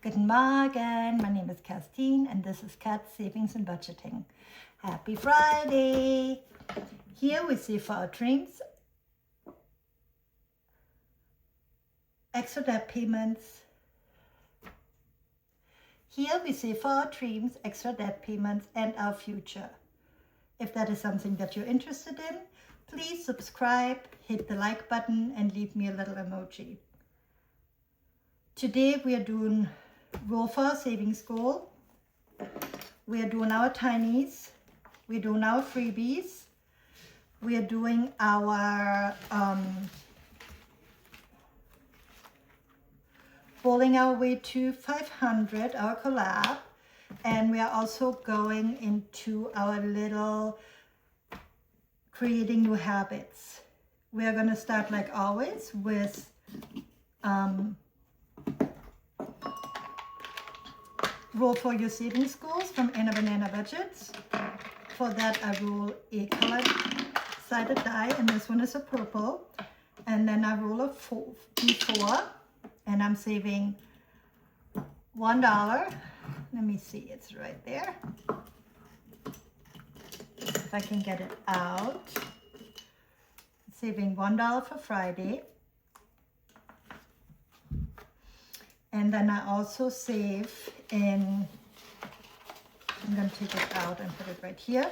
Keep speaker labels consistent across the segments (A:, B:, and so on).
A: Guten Morgen, my name is Kerstin and this is Cat Savings and Budgeting. Happy Friday! Here we see for our dreams, extra debt payments. Here we see for our dreams, extra debt payments and our future. If that is something that you're interested in, please subscribe, hit the like button and leave me a little emoji. Today we are doing roll for our savings goal. We are doing our tinies. We're doing our freebies. We are doing our rolling our way to 500, our collab. And we are also going into our little creating new habits. We are going to start like always with roll for your savings goals from Anna Banana Budgets. For that I roll a color-sided die, and this one is a purple. And then I roll a D4, and I'm saving $1. Let me see, it's right there. If I can get it out. Saving $1 for Friday. And then I also save in, I'm going to take it out and put it right here,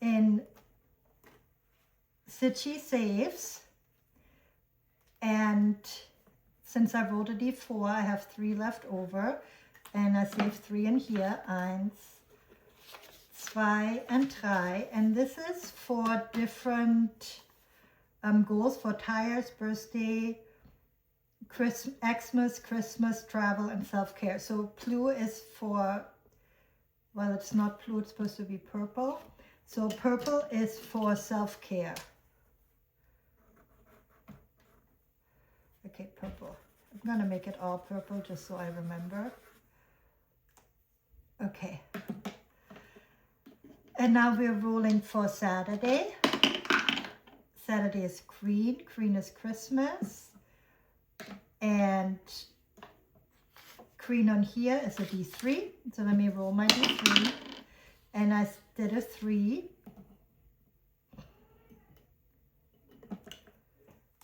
A: in City Saves. And since I rolled a D4, I have 3 left over. And I save 3 in here. 1, 2, and 3. And this is for different goals for tires, birthday, Xmas, Christmas, travel, and self-care. So blue is for, well, it's not blue, it's supposed to be purple. So purple is for self-care. Okay, purple. I'm gonna make it all purple just so I remember. Okay. And now we're rolling for Saturday. Saturday is green. Green is Christmas. And green on here is a D3. So let me roll my D3. And I did a 3.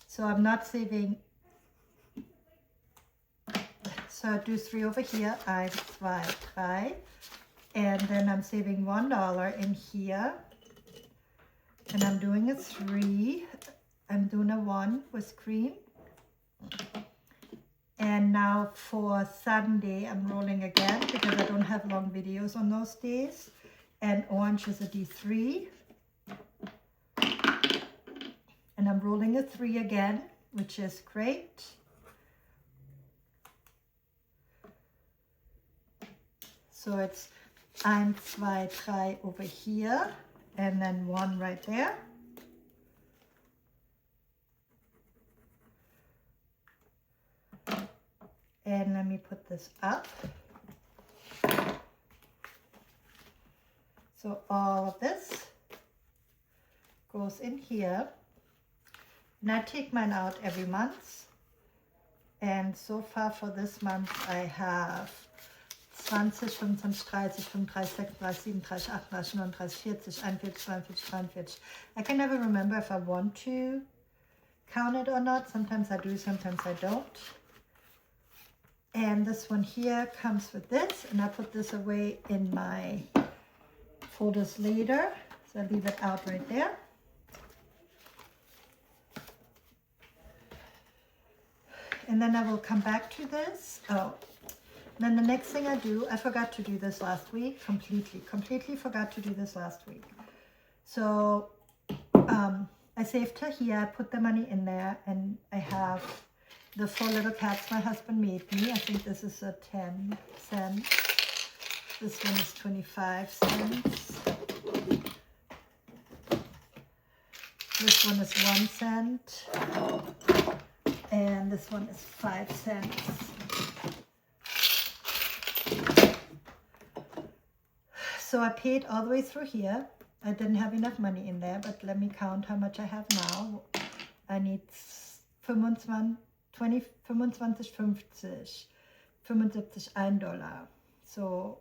A: So I'm not saving. So I do 3 over here. 1, 2, 3. And then I'm saving $1 in here. And I'm doing a 3. I'm doing a 1 with green. And now for Sunday, I'm rolling again because I don't have long videos on those days. And orange is a D3. And I'm rolling a 3 again, which is great. So it's 1, 2, 3 over here, and then 1 right there. And let me put this up. So all of this goes in here. And I take mine out every month. And so far for this month, I have 20, 25, 30, 35, 36, 37, 38, 39, 40, 41, 42, 43. I can never remember if I want to count it or not. Sometimes I do, sometimes I don't. And this one here comes with this, and I put this away in my folders later. So I leave it out right there. And then I will come back to this. Oh, then the next thing I do, I forgot to do this last week, completely forgot to do this last week. So I saved her here, I put the money in there, and I have the 4 little cats my husband made me. I think this is a 10 cents. This one is 25 cents. This one is 1 cent. And this one is 5 cents. So I paid all the way through here. I didn't have enough money in there, but let me count how much I have now. I need 25, 50, 75 $1. So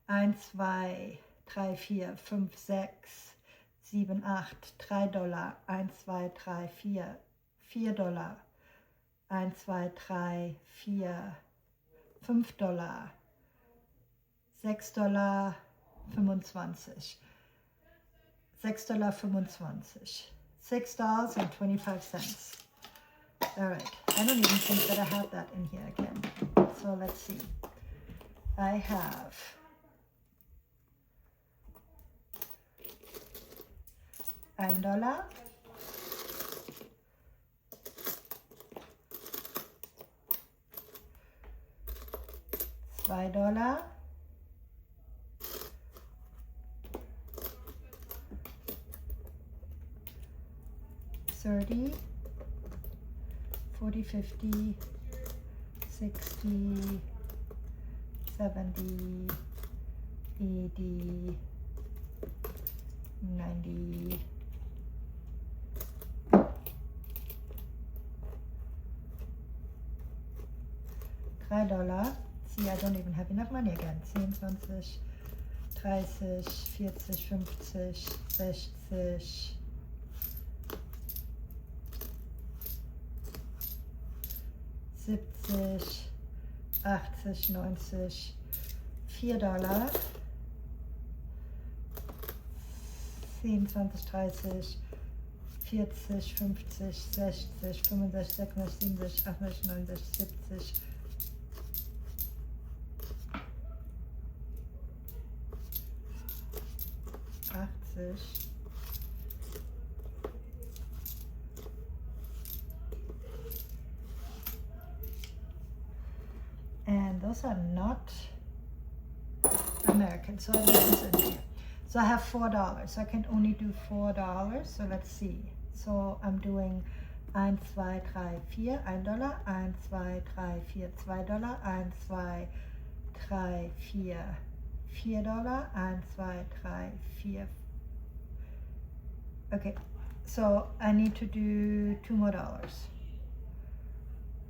A: 1, 2, 3, 4, 5, 6, 7, 8, $3. 1, 2, 3, 4, $4. 1, 2, 3, 4, $5. $6, 25. $6.25. $6.25. All right, I don't even think that I have that in here again. So let's see. I have $1, $2, $30, 40, 50, 60, 70, 80, 90, $3. See, I don't even have enough money again. 10, 20, 30, 40, 50, 60, 70, 80, 90, $4, 10, 20, 30, 40, 50, 60, 65, 66, 87, 88, 90, 70, 80. And those are not American, so I leave this in here. So I have $4, so I can only do $4, so let's see. So I'm doing 1, 2, 3, 4, $1, 1, 2, 3, 4, $2, 1, 2, 3, 4, $4, 1, 2, 3, 4. Okay, so I need to do $2 more.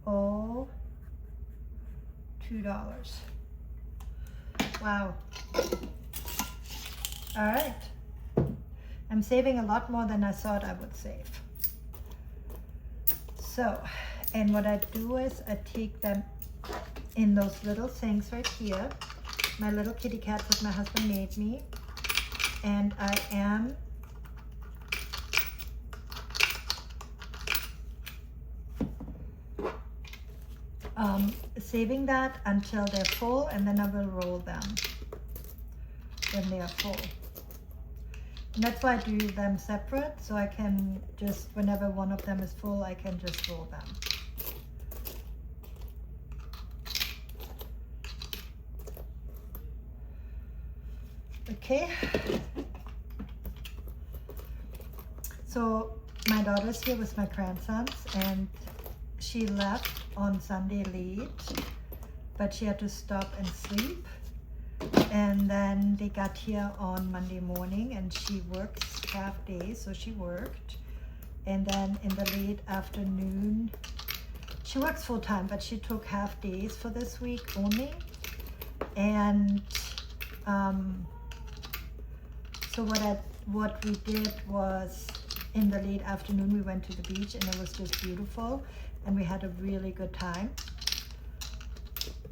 A: Oh, $2. Wow. All right. I'm saving a lot more than I thought I would save. So, and what I do is I take them in those little things right here. My little kitty cats that my husband made me. And I am saving that until they're full, and then I will roll them when they are full. And that's why I do them separate, so I can just, whenever one of them is full, I can just roll them. Okay. So my daughter's here with my grandsons, and she left on Sunday late, but she had to stop and sleep. And then they got here on Monday morning, and she works half day, so she worked. And then in the late afternoon, she works full time, but she took half days for this week only. And so what we did was, in the late afternoon, we went to the beach, and it was just beautiful, and we had a really good time.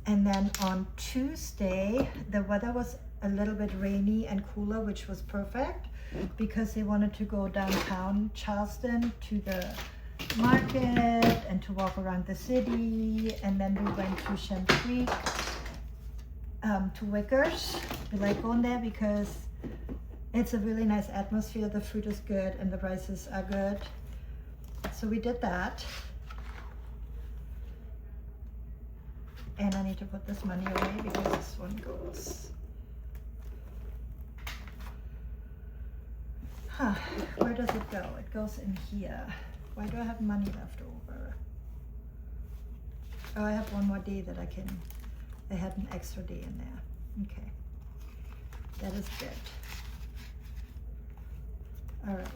A: And then on Tuesday, the weather was a little bit rainy and cooler, which was perfect, because they wanted to go downtown Charleston to the market and to walk around the city. And then we went to Shem Creek, to Wickers. We like going there because it's a really nice atmosphere. The fruit is good and the prices are good. So we did that. And I need to put this money away because this one goes. Where does it go? It goes in here. Why do I have money left over? Oh, I have one more day that I had an extra day in there. Okay. That is good. All right.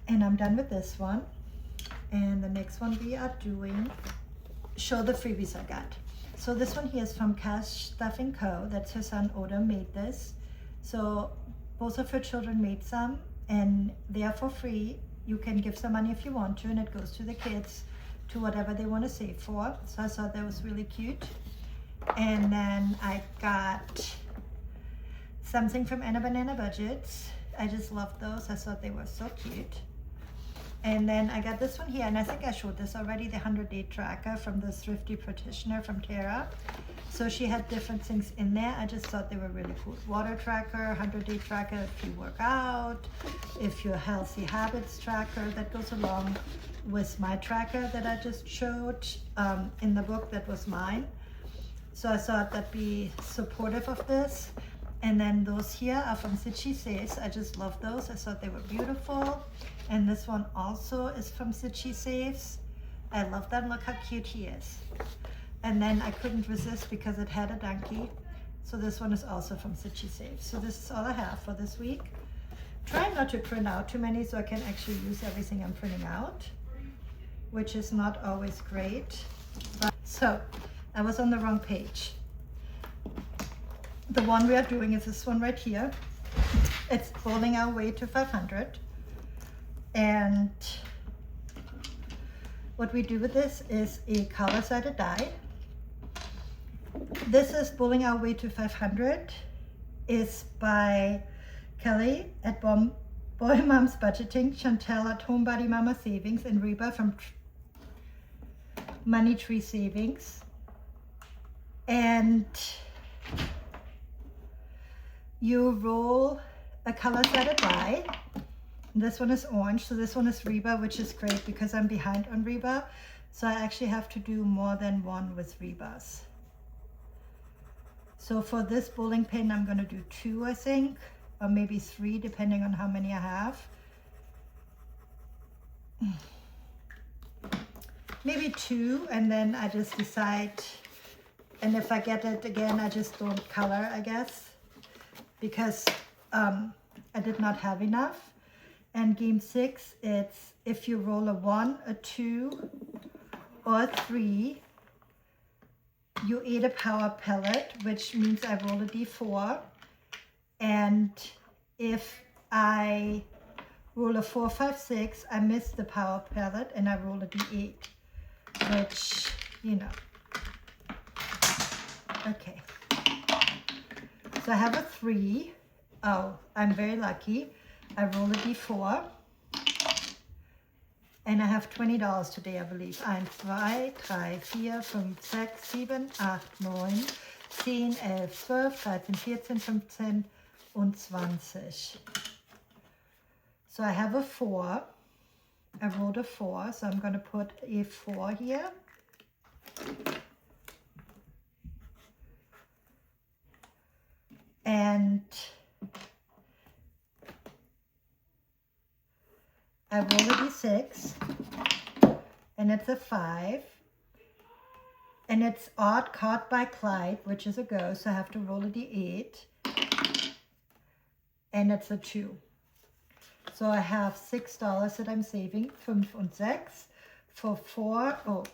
A: And I'm done with this one. And the next one we are doing show the freebies I got. So this one here is from Cash Stuff & Co. That's her son Oda made this. So both of her children made some, and they are for free. You can give some money if you want to, and it goes to the kids, to whatever they want to save for. So I thought that was really cute. And then I got something from Anna Banana Budgets. I just love those. I thought they were so cute. And then I got this one here, and I think I showed this already, the 100-day tracker from the Thrifty Practitioner from Tara. So she had different things in there. I just thought they were really cool. Water tracker, 100-day tracker if you work out, if you're healthy habits tracker. That goes along with my tracker that I just showed in the book. That was mine. So I thought that'd be supportive of this. And then those here are from Stitchy Saves. I just love those. I thought they were beautiful. And this one also is from Stitchy Saves. I love them. Look how cute he is. And then I couldn't resist because it had a donkey. So this one is also from Stitchy Saves. So this is all I have for this week. Trying not to print out too many so I can actually use everything I'm printing out, which is not always great. But, so I was on the wrong page. The one we are doing is this one right here. It's Bowling Our Way to 500. And what we do with this is a color-sided die. This is Bowling Our Way to 500. It's by Kelly at Boy Mom's Budgeting, Chantel at Homebody Mama Savings, and Reba from Money Tree Savings. And you roll a color-sided die. This one is orange, so this one is Reba, which is great because I'm behind on Reba. So I actually have to do more than one with Rebas. So for this bowling pin, I'm going to do 2, I think, or maybe 3, depending on how many I have. Maybe 2, and then I just decide, and if I get it again, I just don't color, I guess, because I did not have enough. And game 6, it's if you roll a 1, a 2, or a 3, you eat a power pellet, which means I roll a d4. And if I roll a 4, 5, 6, I miss the power pellet and I roll a d8, which, you know. Okay. So I have a 3. Oh, I'm very lucky. I roll a d4, and I have $20 today, I believe. 1, 2, 3, 4, 5, 6, 7, 8, 9, 10, 11, 12, 13, 14, 15, and 20. So I have a 4. I rolled a 4, so I'm going to put a 4 here. And I roll a d6, and it's a 5, and it's odd caught by Clyde, which is a go, so I have to roll a d8, and it's a 2. So I have $6 that I'm saving, 5 and 6, for 4, oh,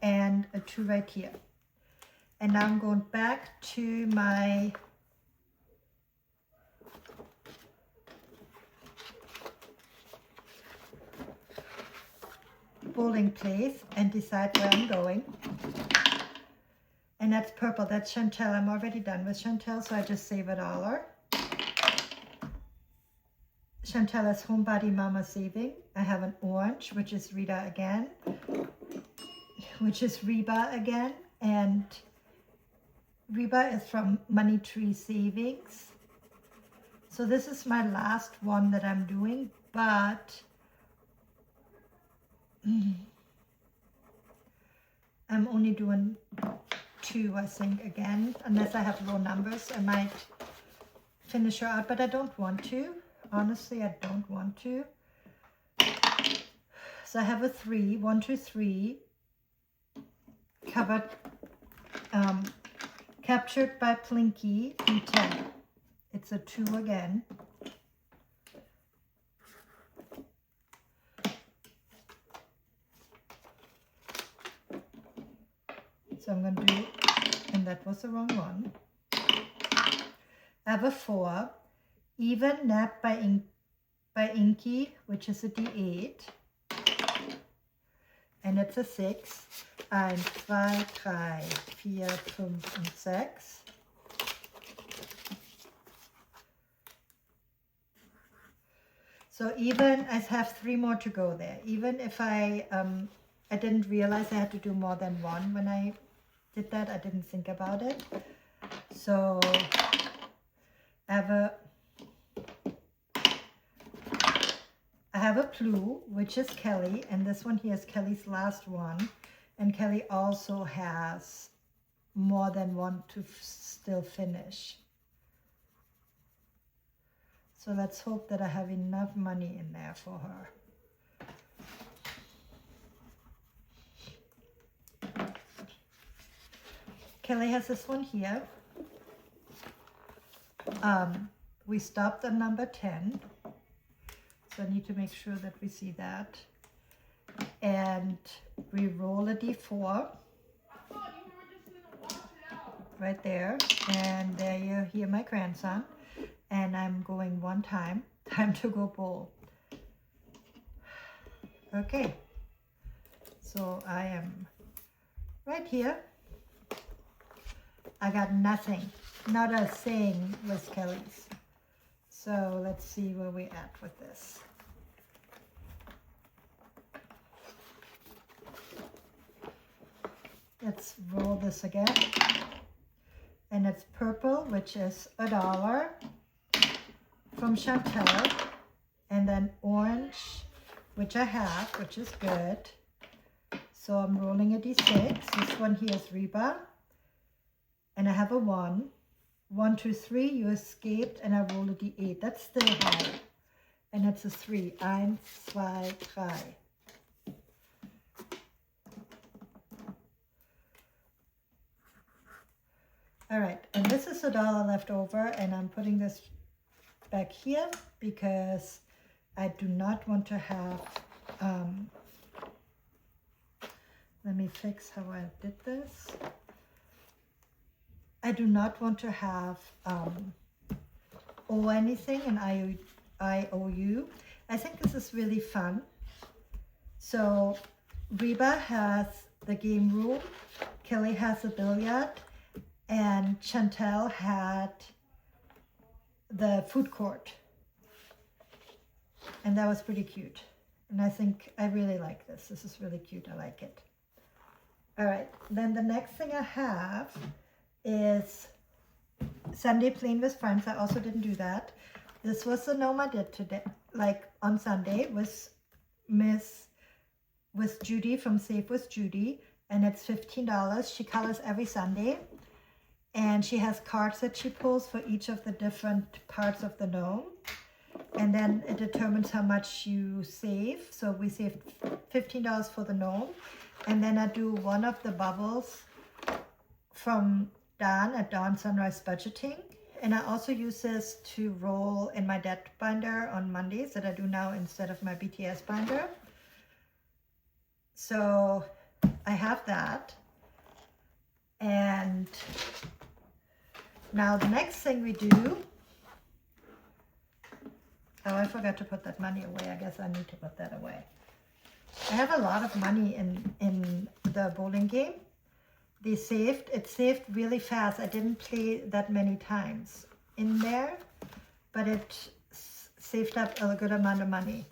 A: and a 2 right here. And now I'm going back to my bowling place and decide where I'm going. And that's purple. That's Chantel. I'm already done with Chantel, so I just save $1. Chantel is Homebody Mama Saving. I have an orange, which is Rita again, which is Reba again, and Reba is from Money Tree Savings. So this is my last one that I'm doing, but I'm only doing 2, I think, again. Unless I have low numbers, I might finish her out, but I don't want to. Honestly, I don't want to. So I have a 3, 1, 2, 3, covered, captured by Plinky, and 10. It's a 2 again. So I'm going to do, and that was the wrong one. I have a 4, even nap by Inky, which is a D8, and it's a 6. 1, 2, 3, 4, 5 und 6. So even I have 3 more to go there. Even if I didn't realize I had to do more than 1 when I did that. I didn't think about it. So I have a clue, which is Kelly, and this one here is Kelly's last one. And Kelly also has more than 1 to still finish. So let's hope that I have enough money in there for her. Kelly has this one here. We stopped at number 10. So I need to make sure that we see that. And we roll a d4. Right there. And there you hear my grandson. And I'm going 1 time. Time to go bowl. Okay. So I am right here. I got nothing. Not a thing with Kelly's. So let's see where we're at with this. Let's roll this again. And it's purple, which is $1 from Chantel. And then orange, which I have, which is good. So I'm rolling a d6. This one here is Reba. And I have a 1. 1, 2, 3, you escaped, and I roll a d8. That's still high. And it's a 3. 1, 2, 3. All right, and this is $1 left over, and I'm putting this back here because I do not want to have, let me fix how I did this. I do not want to have owe anything in IOU. I think this is really fun. So Reba has the game room, Kelly has a billiard, and Chantel had the food court. And that was pretty cute. And I think I really like this. This is really cute. I like it. All right. Then the next thing I have is Sunday playing with friends. I also didn't do that. This was the gnome I did today, like on Sunday, with Judy from Save with Judy. And it's $15. She colors every Sunday. And she has cards that she pulls for each of the different parts of the gnome. And then it determines how much you save. So we saved $15 for the gnome. And then I do one of the bubbles from Dawn at Dawn Sunrise Budgeting. And I also use this to roll in my debt binder on Mondays that I do now instead of my BTS binder. So I have that. And now the next thing we do, oh, I forgot to put that money away. I guess I need to put that away. I have a lot of money in the bowling game. It saved really fast. I didn't play that many times in there, but it saved up a good amount of money.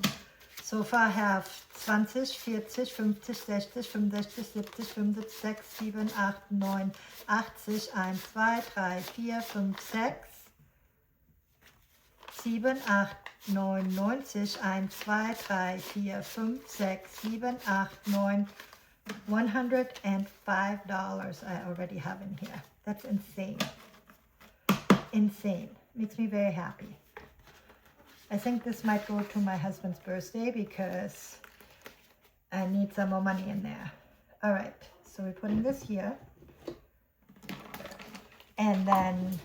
A: So far I have 20, 40, 50, 60, 65, 70, 75, 7, 8, 9, 80, 1, 2, 3, 4, 5, 6, 7, 8, 9, 90, 1, 2, 3, 4, 5, 6, 7, 8, 9, $105 I already have in here. That's insane. Insane. Makes me very happy. I think this might go to my husband's birthday because I need some more money in there. All right, so we're putting this here. And then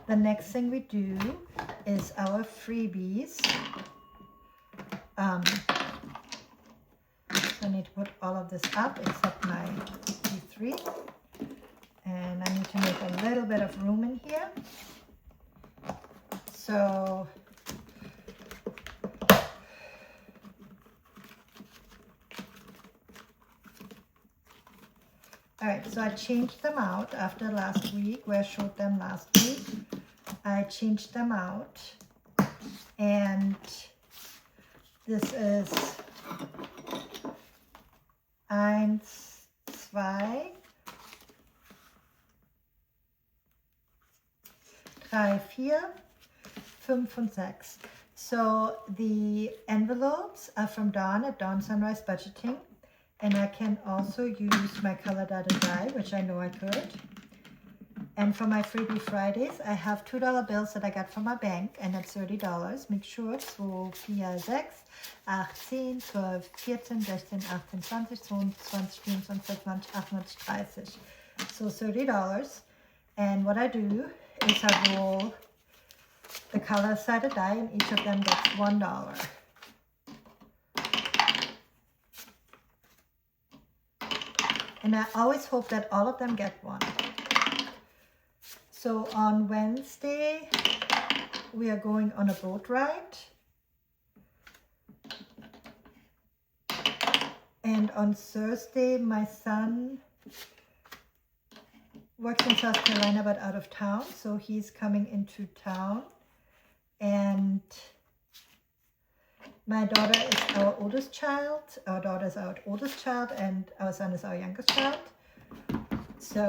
A: the next thing we do is our freebies. So I need to put all of this up except my D3. to make a little bit of room in here. So all right, so I changed them out after last week, where I showed them last week. I changed them out, and this is 1, 2, 3, 4, 5 and 6. So the envelopes are from Dawn at Dawn Sunrise Budgeting, and I can also use my color dotted die, which I know I could. And for my Freebie Fridays, I have $2 bills that I got from my bank, and that's $30. Make sure 2, 4, 6, 8, 10, 12, 14, 16, 18, 20, 22, 24, 25, 28, 30. So $30. And what I do is I roll the color-sided die, and each of them gets $1. And I always hope that all of them get one. So on Wednesday, we are going on a boat ride. And on Thursday, my son works in South Carolina but out of town, so he's coming into town. And my daughter is our oldest child. Our daughter is our oldest child, and our son is our youngest child. So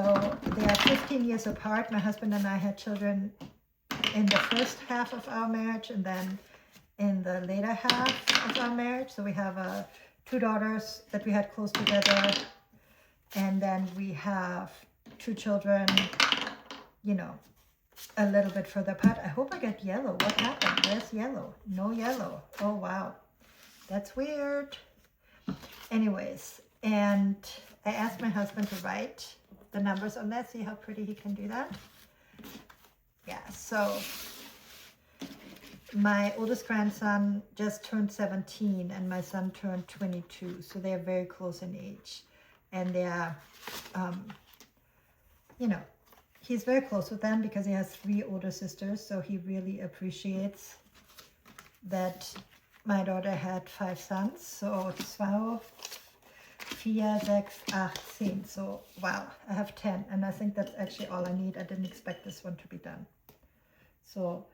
A: they are 15 years apart. My husband and I had children in the first half of our marriage, and then in the later half of our marriage. So we have 2 daughters that we had close together, and then we have 2 children, you know, a little bit further apart. I hope I get yellow. What happened? Where's yellow? No yellow. Oh, wow. That's weird. Anyways, and I asked my husband to write the numbers on that. See how pretty he can do that? Yeah, so my oldest grandson just turned 17, and my son turned 22. So they're very close in age. And they're, you know, he's very close with them because he has 3 older sisters, so he really appreciates that my daughter had 5 sons. So 12, 4, 6, 8, 10. So wow, I have 10, and I think that's actually all I need. I didn't expect this one to be done. So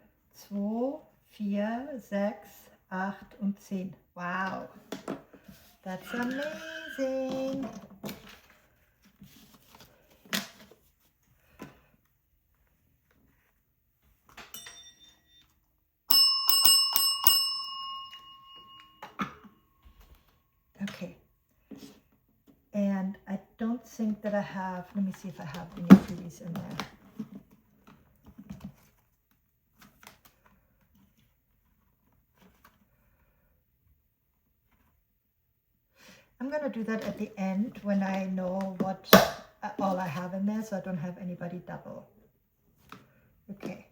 A: 2, 4, 6, 8 und 10. Wow, that's amazing. Okay, and I don't think that I have, let me see if I have any freebies in there. I'm going to do that at the end when I know what all I have in there, so I don't have anybody double. Okay.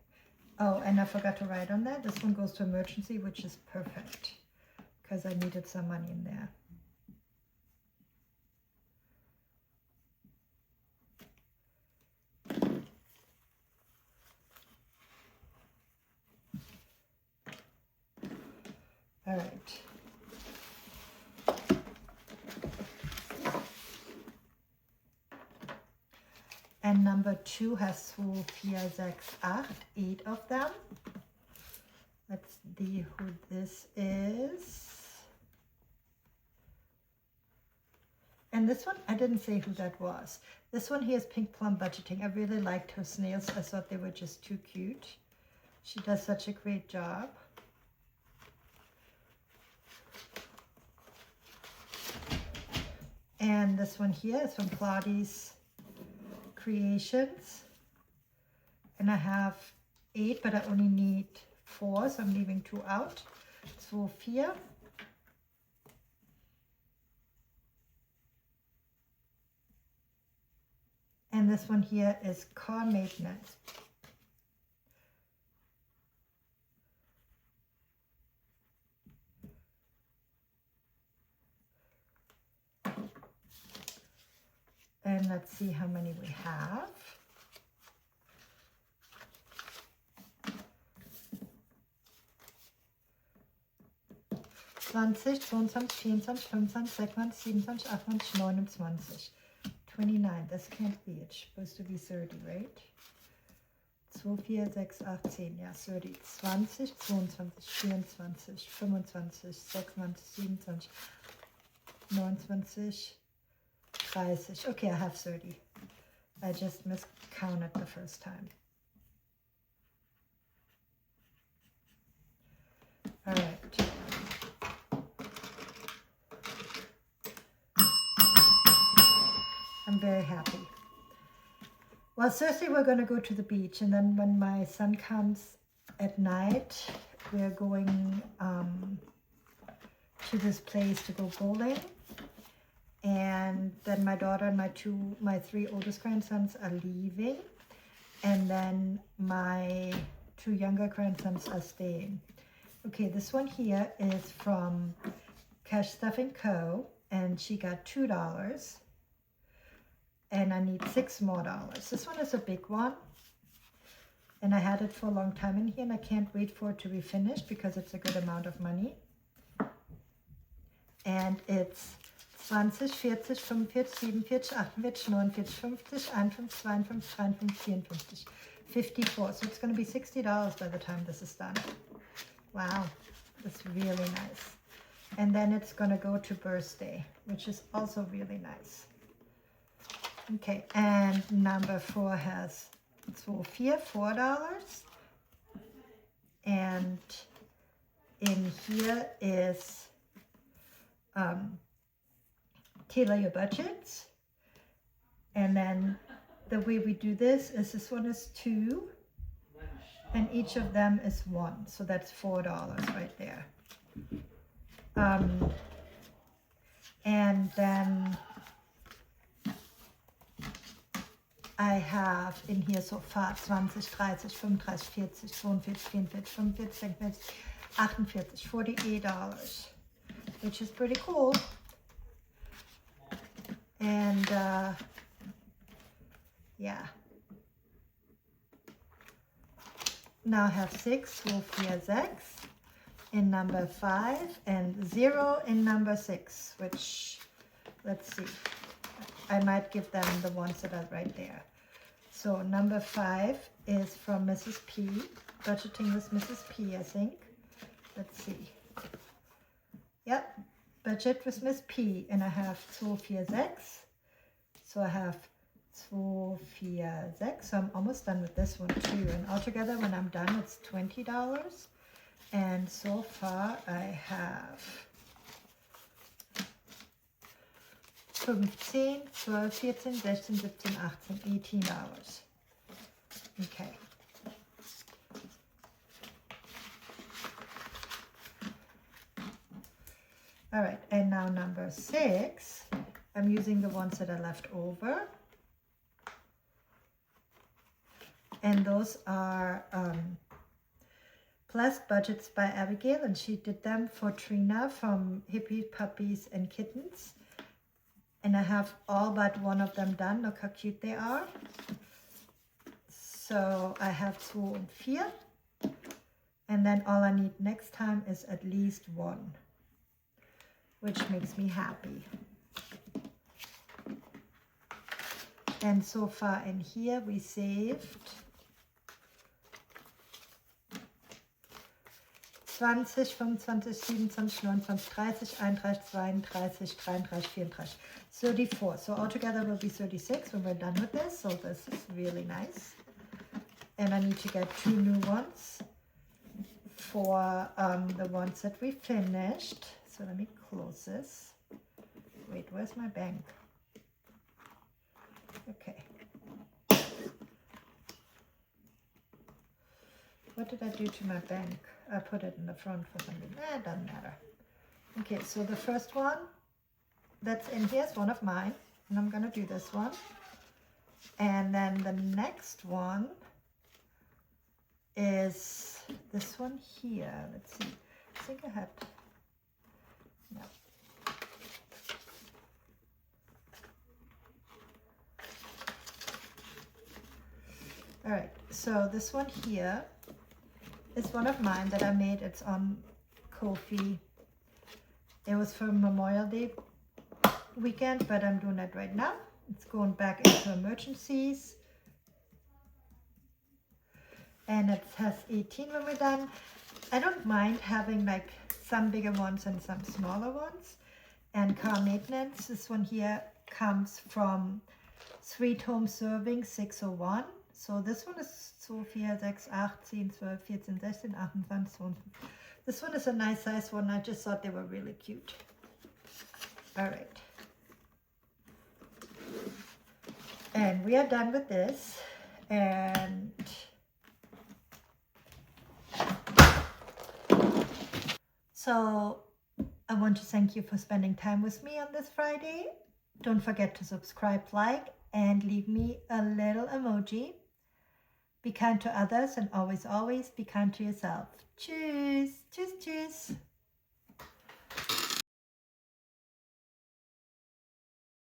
A: Oh, and I forgot to write on that. This one goes to emergency, which is perfect because I needed some money in there. All right. And number 2 has 2, 4, 6, 8 of them. Let's see who this is. And this one, I didn't say who that was. This one here is Pink Plum Budgeting. I really liked her snails. I thought they were just too cute. She does such a great job. And this one here is from Claudia's Creations. And I have 8, but I only need 4, so I'm leaving 2 out. 2, 4. And this one here is Car Maintenance. And let's see how many we have. 20, 22, 24, 25, 26, 27, 28, 29. 29. This can't be. It's supposed to be 30, right? 2, 4, 6, 8, 10. Yeah, 30. 20, 22, 24, 25, 26, 27, 29, 30. Okay, I have 30. I just miscounted the first time. All right. I'm very happy. Well, Thursday we're going to go to the beach, and then when my son comes at night, we're going to this place to go bowling. And then my daughter and my 3 oldest grandsons are leaving, and then my 2 younger grandsons are staying. Okay, this one here is from Cash Stuff & Co. and she got $2. And I need $6 more. This one is a big one. And I had it for a long time in here, and I can't wait for it to be finished because it's a good amount of money. And it's 20, 40, 45, 47, 48, 49, 50, 51, 52, 53, 54, 54. So it's going to be $60 by the time this is done. Wow, that's really nice. And then it's going to go to birthday, which is also really nice. Okay, and number 4 has $4. And in here is tailor your budgets. And then the way we do this is this one is 2 and each of them is 1. So that's $4 right there. And then I have in here so far 20, 30, 35, 40, 42, 44, 45, 46, 48, $48, which is pretty cool. And yeah. Now I have 6, 2, 4, 6 in number 5 and 0 in number 6, which, let's see, I might give them the ones that are right there. So number 5 is from Mrs. P, budgeting with Mrs. P, I think. Let's see. Yep, budget with Miss P, and I have 2, 4, 6. So I have 2, 4, 6. So I'm almost done with this one too. And altogether, when I'm done, it's $20. And so far, I have 15, 12, 14, 16, 17, 18, $18. Okay. All right, and now number 6, I'm using the ones that are left over. And those are Plus Budgets by Abigail, and she did them for Trina from Hippie Puppies and Kittens. And I have all but one of them done. Look how cute they are. So I have 2 and 4. And then all I need next time is at least 1, which makes me happy. And so far in here we saved 20, 25, 27, 29, 30, 31, 32, 33, 34. 34. So altogether will be 36 when we're done with this. So this is really nice. And I need to get 2 new ones for the ones that we finished. So let me close this. Wait, where's my bank? Okay. What did I do to my bank? I put it in the front for something. It doesn't matter. Okay, so the first one that's in here is one of mine. And I'm going to do this one. And then the next one is this one here. Let's see. I think I had... No. All right, so this one here is one of mine that I made. It's on Ko-fi. It was for Memorial Day weekend, but I'm doing it right now. It's going back into emergencies. And it has 18 when we're done. I don't mind having like some bigger ones and some smaller ones. And car maintenance, this one here comes from Sweet Home Serving 601. So this one is 2, 4, 6, 8, 10, 12, 14, 16, 28, 22. This one is a nice size one. I just thought they were really cute. All right. And we are done with this. And so I want to thank you for spending time with me on this Friday. Don't forget to subscribe, like, and leave me a little emoji. Be kind to others and always, always be kind to yourself. Tschüss, tschüss, tschüss.